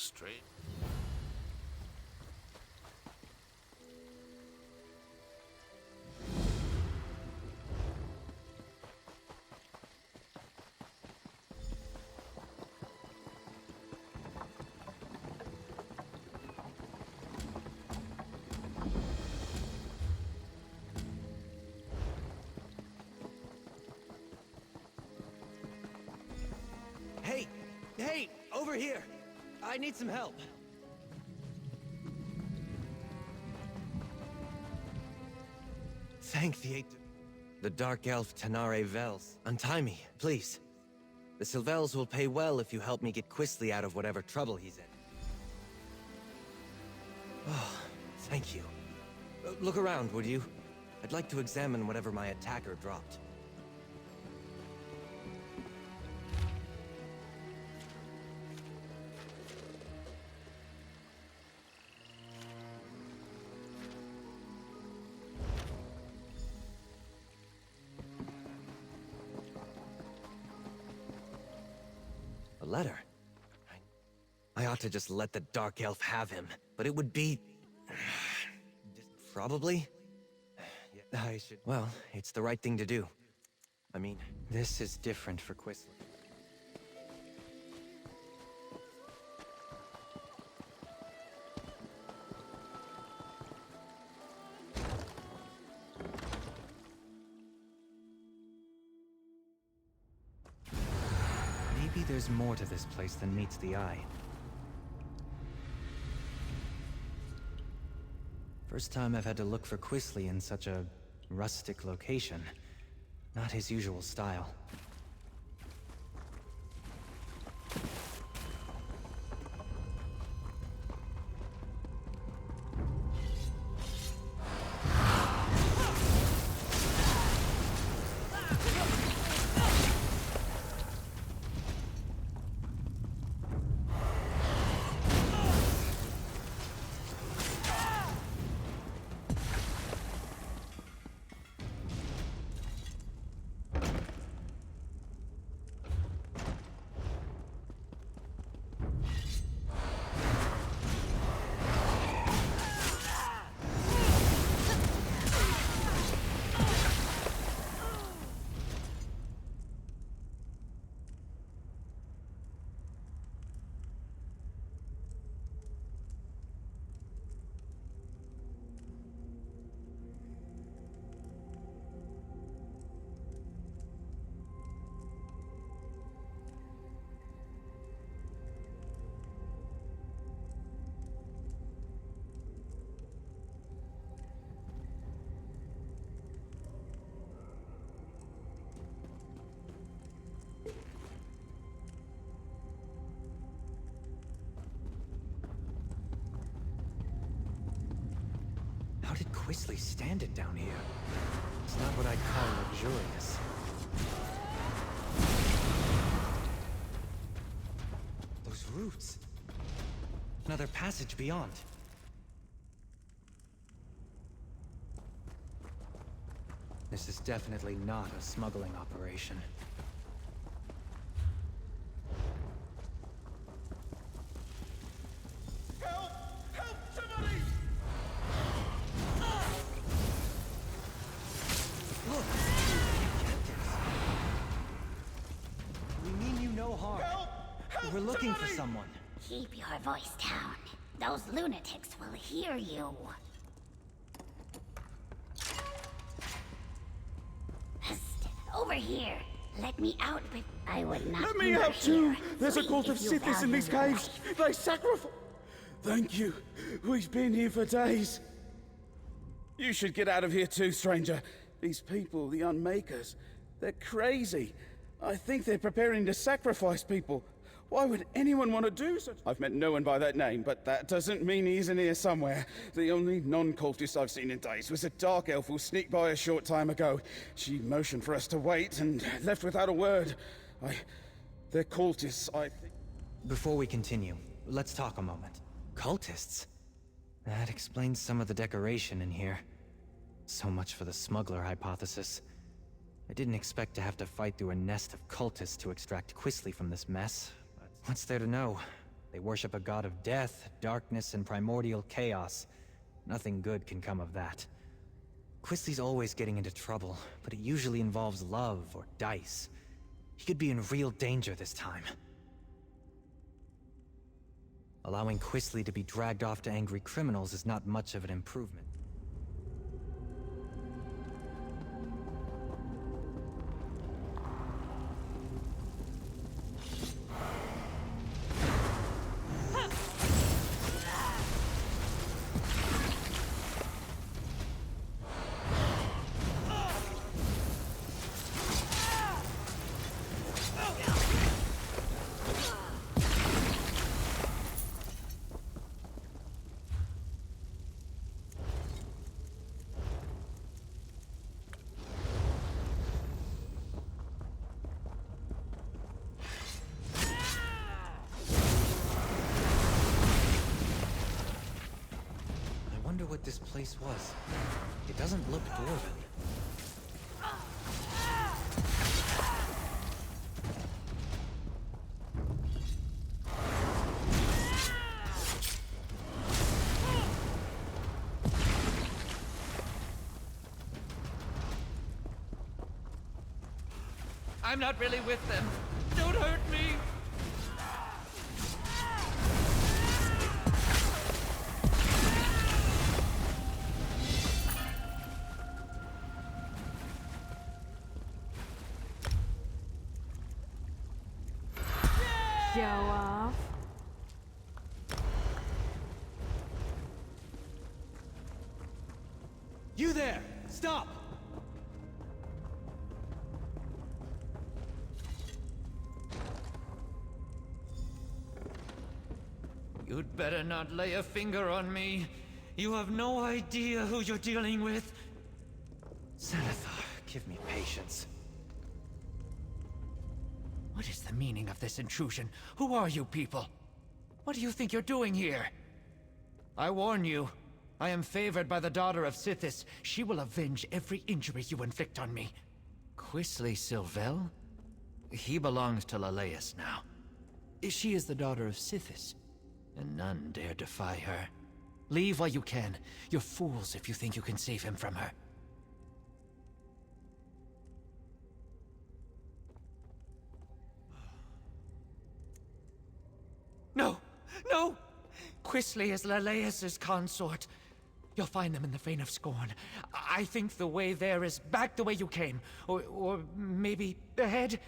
strange. Hey! Hey! Over here! I need some help. Thank the eight... The Dark Elf Tanare Vels. Untie me, please. The Sylvels will pay well if you help me get Quisley out of whatever trouble he's in. Oh, thank you. Look around, would you? I'd like to examine whatever my attacker dropped. A letter? I ought to just let the Dark Elf have him, but it would be... Probably? Yeah, I should... Well, it's the right thing to do. I mean, this is different for Quisley. Maybe there's more to this place than meets the eye. First time I've had to look for Quisley in such a rustic location. Not his usual style. How did Quisley stand it down here? It's not what I'd call luxurious. Those roots. Another passage beyond. This is definitely not a smuggling operation. Help! Help! Somebody! Look! We mean you no harm. Help! Help! We're looking for somebody! someone. Keep your voice down. Those lunatics will hear you. Over here. Let me out, but I would not. Let me linger out too! here. There's a Flee cult if of you Sithis in value these your caves! life. They sacrifice... Thank you. We've been here for days. You should get out of here too, stranger. These people, the Unmakers, they're crazy. I think they're preparing to sacrifice people. Why would anyone want to do such? I've met no one by that name, but that doesn't mean he isn't here somewhere. The only non-cultist I've seen in days was a dark elf who sneaked by a short time ago. She motioned for us to wait and left without a word. They're cultists, I think. Before we continue, let's talk a moment. Cultists? That explains some of the decoration in here. So much for the smuggler hypothesis. I didn't expect to have to fight through a nest of cultists to extract Quisley from this mess. But what's there to know? They worship a god of death, darkness, and primordial chaos. Nothing good can come of that. Quisley's always getting into trouble, but it usually involves love or dice. He could be in real danger this time. Allowing Quisley to be dragged off to angry criminals is not much of an improvement. I wonder what this place was. It doesn't look dwarven. I'm not really with them. Don't hurt me! Show off. You there! Stop! You'd better not lay a finger on me. You have no idea who you're dealing with. Zenithar, give me patience. What is the meaning of this intrusion? Who are you people? What do you think you're doing here? I warn you, I am favored by the daughter of Sithis. She will avenge every injury you inflict on me. Quisley Sylvel? He belongs to Leleus now. She is the daughter of Sithis, and none dare defy her. Leave while you can. You're fools if you think you can save him from her. No! No! Quisley is Leleus' consort. You'll find them in the Vein of Scorn. I think the way there is back the way you came. Or maybe ahead.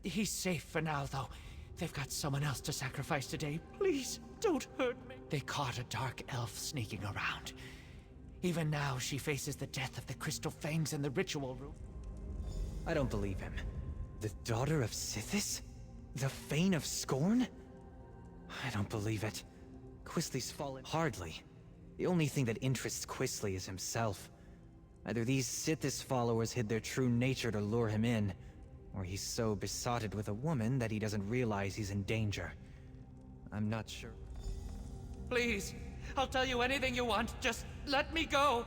He's safe for now, though. They've got someone else to sacrifice today. Please, don't hurt me. They caught a dark elf sneaking around. Even now, she faces the death of the Crystal Fangs in the ritual room. I don't believe him. The daughter of Sithis? The Vein of Scorn? I don't believe it. Quisley's fallen. Hardly. The only thing that interests Quisley is himself. Either these Sithis followers hid their true nature to lure him in, or he's so besotted with a woman that he doesn't realize he's in danger. I'm not sure. Please, I'll tell you anything you want. Just let me go.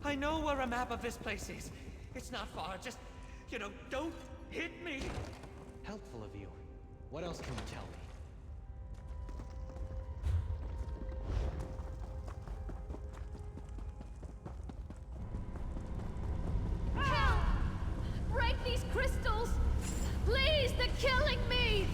I know where a map of this place is. It's not far. Just, don't hit me. Helpful of you. What else can you tell me? Help! Break these crystals! Please, they're killing me!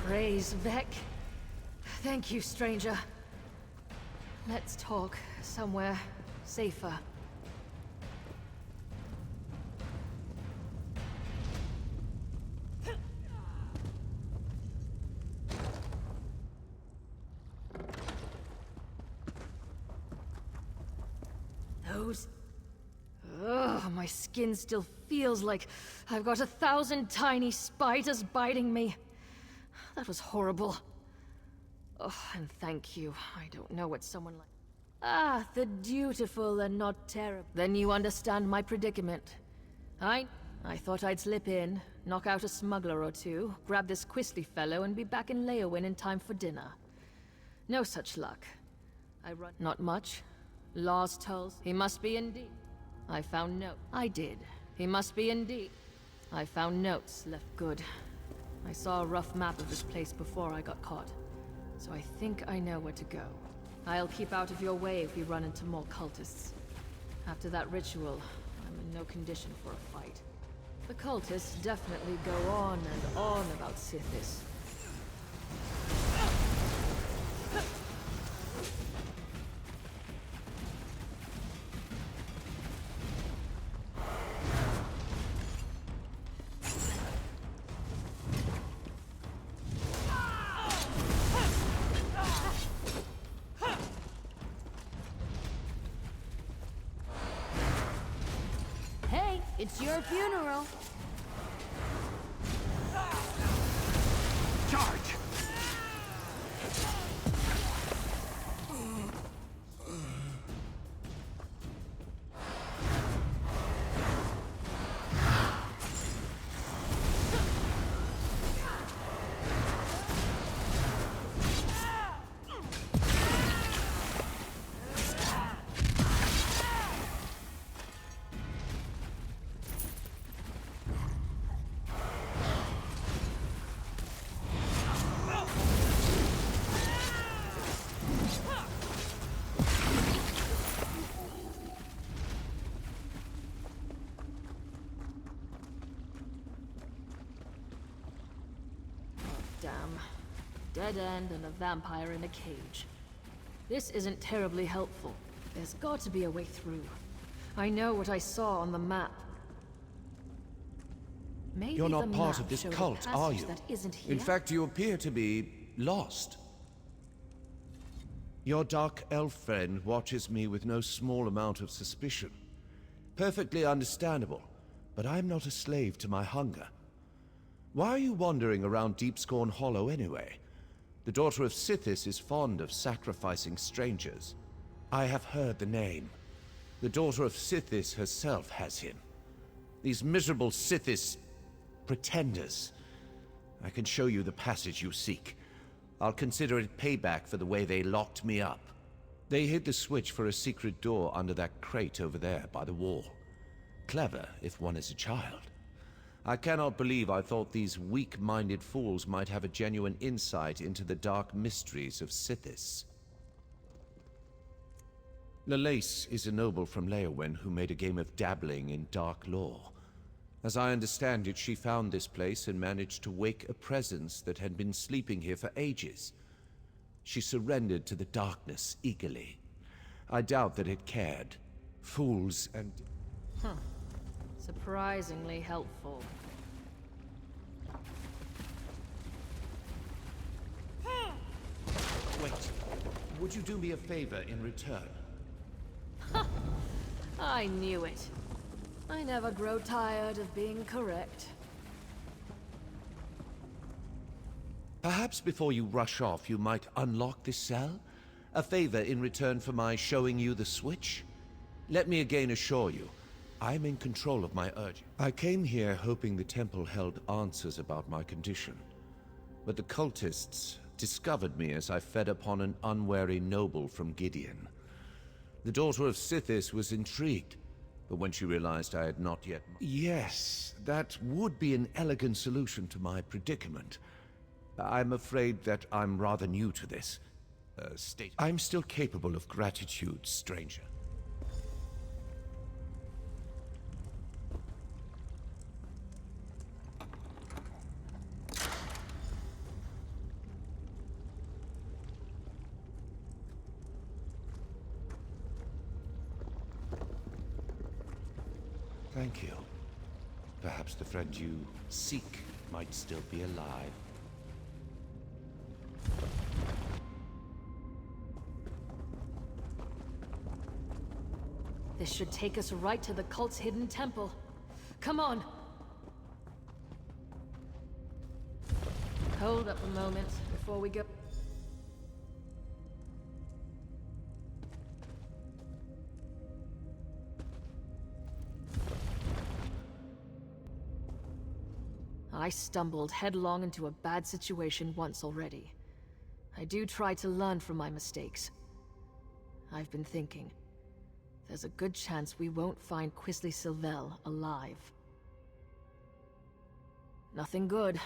Praise Vec. Thank you, stranger. Let's talk somewhere safer. Those... Ugh, my skin still feels like I've got 1,000 tiny spiders biting me. That was horrible. Oh, and thank you. I don't know what someone like... Ah, the dutiful and not terrible. Then you understand my predicament. I... I thought I'd slip in, knock out a smuggler or two, grab this Quisly fellow, and be back in Leowin in time for dinner. No such luck. I run. Not much. Laws tells. He must be indeed. I found note. I did. He must be indeed. I found notes left. Good. I saw a rough map of this place before I got caught, so I think I know where to go. I'll keep out of your way if we run into more cultists. After that ritual, I'm in no condition for a fight. The cultists definitely go on and on about Sithis. Hey, it's your funeral. Charge! Damn. Dead end and a vampire in a cage. This isn't terribly helpful. There's got to be a way through. I know what I saw on the map. Maybe You're not the part map of this showed a cult, are passage you? That isn't here. In fact, you appear to be lost. Your dark elf friend watches me with no small amount of suspicion. Perfectly understandable, but I'm not a slave to my hunger. Why are you wandering around Deep Scorn Hollow anyway? The daughter of Sithis is fond of sacrificing strangers. I have heard the name. The daughter of Sithis herself has him. These miserable Sithis pretenders. I can show you the passage you seek. I'll consider it payback for the way they locked me up. They hid the switch for a secret door under that crate over there by the wall. Clever, if one is a child. I cannot believe I thought these weak-minded fools might have a genuine insight into the dark mysteries of Sithis. Lalace is a noble from Leowin who made a game of dabbling in dark lore. As I understand it, she found this place and managed to wake a presence that had been sleeping here for ages. She surrendered to the darkness eagerly. I doubt that it cared. Fools and... Surprisingly helpful. Wait. Would you do me a favor in return? I knew it. I never grow tired of being correct. Perhaps before you rush off, you might unlock this cell? A favor in return for my showing you the switch? Let me again assure you, I'm in control of my urge. I came here hoping the temple held answers about my condition. But the cultists discovered me as I fed upon an unwary noble from Gideon. The daughter of Sithis was intrigued, but when she realized I had not yet... Yes, that would be an elegant solution to my predicament. I'm afraid that I'm rather new to this state. I'm still capable of gratitude, stranger. Thank you. Perhaps the friend you seek might still be alive. This should take us right to the cult's hidden temple. Come on! Hold up a moment before we go. I stumbled headlong into a bad situation once already. I do try to learn from my mistakes. I've been thinking. There's a good chance we won't find Quisley Sylvel alive. Nothing good.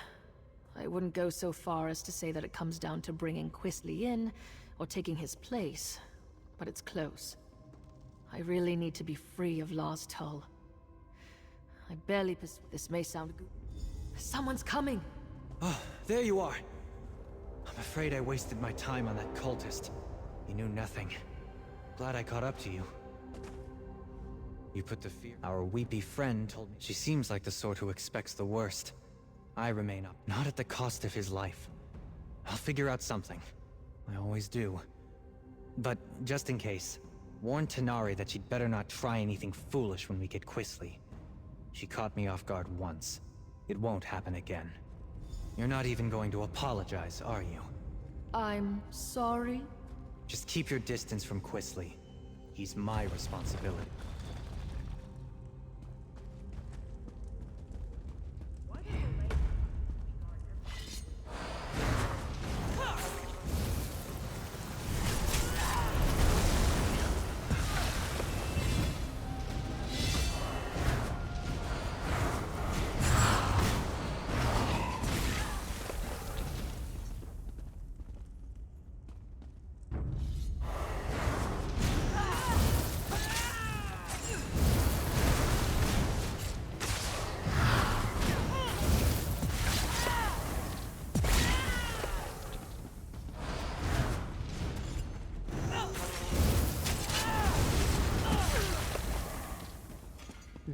I wouldn't go so far as to say that it comes down to bringing Quisley in, or taking his place, but it's close. I really need to be free of Lost Hull. I barely this may sound good. Someone's coming! Oh, there you are. I'm afraid I wasted my time on that cultist. He knew nothing. Glad I caught up to you. You put the fear. Our weepy friend told me she seems like the sort who expects the worst. I remain up, not at the cost of his life. I'll figure out something. I always do. But just in case, warn Tanari that she'd better not try anything foolish when we get Quisley. She caught me off guard once. It won't happen again. You're not even going to apologize, are you? I'm sorry? Just keep your distance from Quisley. He's my responsibility.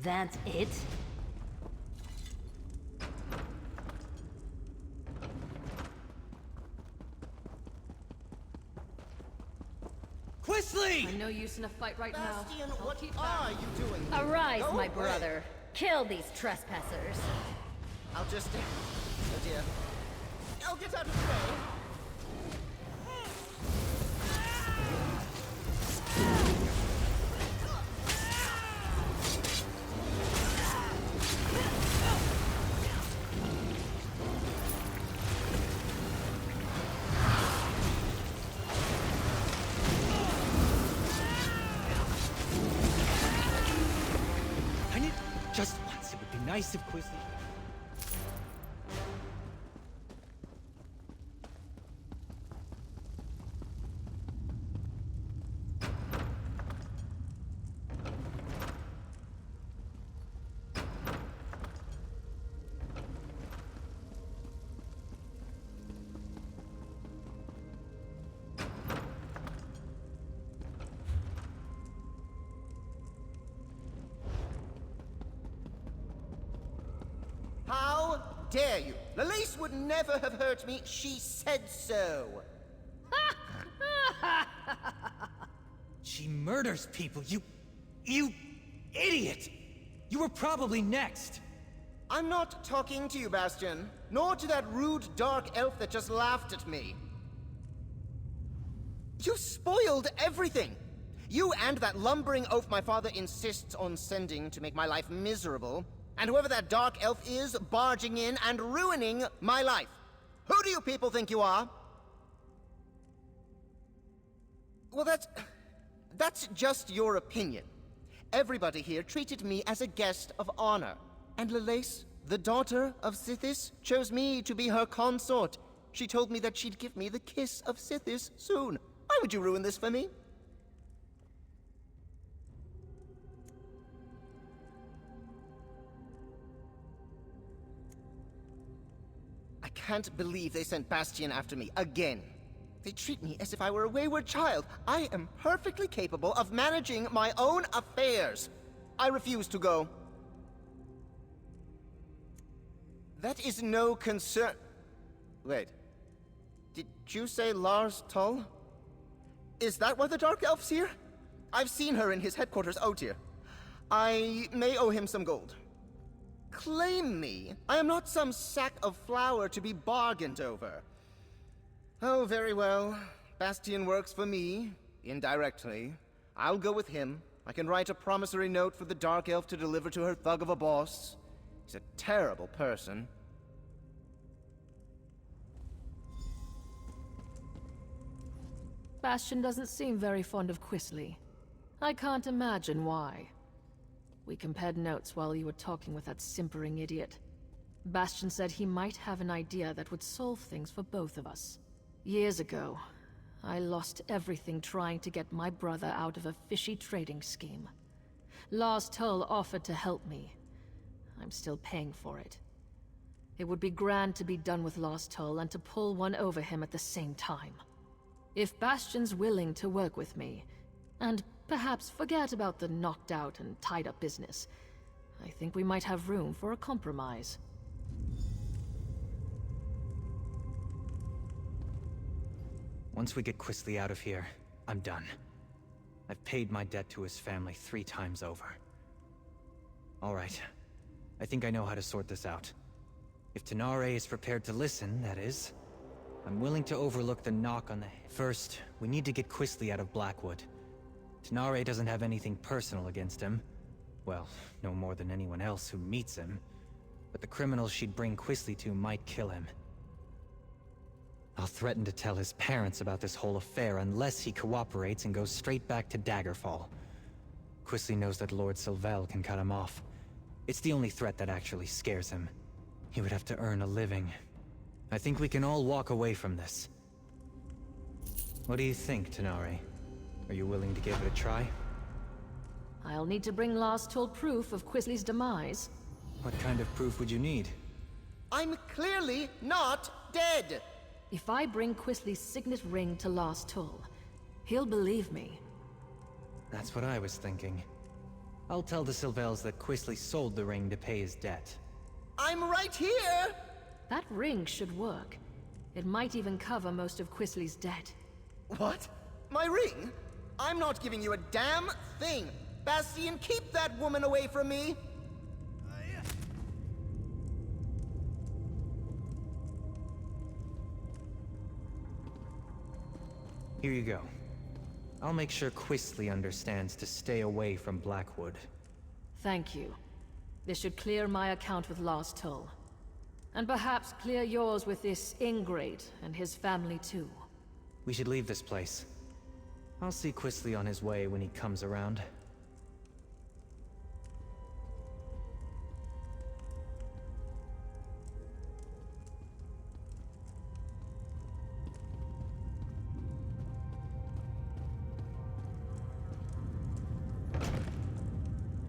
That's it? Quisley! I'm no use in a fight right Bastion, now. I'll what keep are back. you doing? Arise, Go my away. brother. Kill these trespassers. I'll just... Oh dear. I'll get out of the way. I need... Just once, it would be nice if Quisley... How dare you? Lalice would never have hurt me. She said so. She murders people, you idiot! You were probably next! I'm not talking to you, Bastion. Nor to that rude dark elf that just laughed at me. You spoiled everything! You and that lumbering oaf my father insists on sending to make my life miserable, and whoever that dark elf is, barging in and ruining my life. Who do you people think you are? Well, that's just your opinion. Everybody here treated me as a guest of honor. And Lalace, the daughter of Sithis, chose me to be her consort. She told me that she'd give me the kiss of Sithis soon. Why would you ruin this for me? I can't believe they sent Bastion after me again. They treat me as if I were a wayward child. I am perfectly capable of managing my own affairs. I refuse to go. That is no concern. Wait. Did you say Lars Tull? Is that why the Dark Elf's here? I've seen her in his headquarters, Otyr. I may owe him some gold. Claim me. I am not some sack of flour to be bargained over. Oh, very well. Bastion works for me, indirectly. I'll go with him. I can write a promissory note for the Dark Elf to deliver to her thug of a boss. He's a terrible person. Bastion doesn't seem very fond of Quisley. I can't imagine why. We compared notes while you were talking with that simpering idiot. Bastion said he might have an idea that would solve things for both of us. Years ago, I lost everything trying to get my brother out of a fishy trading scheme. Lars Tull offered to help me. I'm still paying for it. It would be grand to be done with Lars Tull and to pull one over him at the same time. If Bastion's willing to work with me, and perhaps forget about the knocked out and tied up business, I think we might have room for a compromise. Once we get Quisley out of here, I'm done. I've paid my debt to his family 3 times over. Alright. I think I know how to sort this out. If Tenare is prepared to listen, that is. I'm willing to overlook the knock on the head. First, we need to get Quisley out of Blackwood. Tenare doesn't have anything personal against him. Well, no more than anyone else who meets him. But the criminals she'd bring Quisley to might kill him. I'll threaten to tell his parents about this whole affair unless he cooperates and goes straight back to Daggerfall. Quisley knows that Lord Sylvel can cut him off. It's the only threat that actually scares him. He would have to earn a living. I think we can all walk away from this. What do you think, Tenare? Are you willing to give it a try? I'll need to bring Lars Tull proof of Quisley's demise. What kind of proof would you need? I'm clearly not dead! If I bring Quisley's signet ring to Lars Tull, he'll believe me. That's what I was thinking. I'll tell the Sylvels that Quisley sold the ring to pay his debt. I'm right here! That ring should work. It might even cover most of Quisley's debt. What? My ring? I'm not giving you a damn thing! Bastion, keep that woman away from me! Here you go. I'll make sure Quisley understands to stay away from Blackwood. Thank you. This should clear my account with Lars Tull. And perhaps clear yours with this ingrate and his family too. We should leave this place. I'll see Quisley on his way when he comes around.